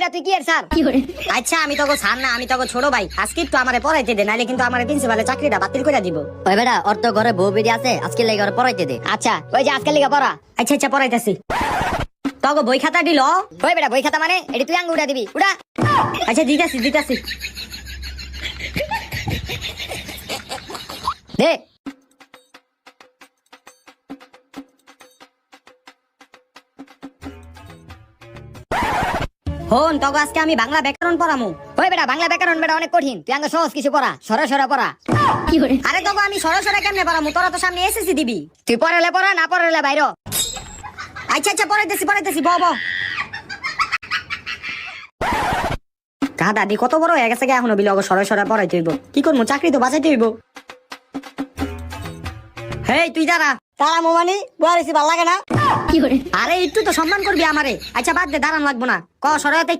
বেটা তুই কি এর স্যার? আচ্ছা আমি তোকে ছাড় না, আমি তোকে ছোট ভাই, আজকে একটু আমারে পড়াইতে দে, নাইলে কিন্তু আমার প্রিন্সিপালের চাকরিটা বাতিল করে দিব। ওই বেটা ওর তো ঘরে বউ বেরিয়ে আছে, আজকে লেগে ওর পড়াইতে দে। আচ্ছা ওই যে আজকাল লিগা পড়া। আচ্ছা আচ্ছা পড়াইতেছি। তোকে বই খাতা দিল? ওই বেটা বই খাতা মানে এটি তুই আঙ্গ উড়া দিবি, উড়া। আচ্ছা দিতাছি দিতাছি। দে। হন তোকে আজকে আমি বাংলা ব্যাকরণ পড়ামু। ওই বেটা বাংলা ব্যাকরণ বেটা অনেক কঠিন, তুই আঙ্গ সহজ কিছু পড়া, সরে সরে পড়া। আরে তোকে আমি সরাসরি কেমনে পড়ামু, তোরা তো সামনে এসএসসি দিবি। তুই পড়ালে পড়া, না পড়ালে বাইরো। আচ্ছা আচ্ছা পড়াইতেছি পড়াইতেছি, ব ব। দাদি কত বড় হয়ে গেছে, এখনো বিলগ সরাসরি পড়াইতে হইব, কি করবো, চাকরি তো বাঁচাইতে হইব। হেই তুই দাঁড়া। তারা মোমানি বুয়ারিছি ভাল লাগে না? আরে একটু তো সম্মান করবি আমারে। আচ্ছা বাদ দে, দাঁড়ান লাগবো না, ক সরাইতে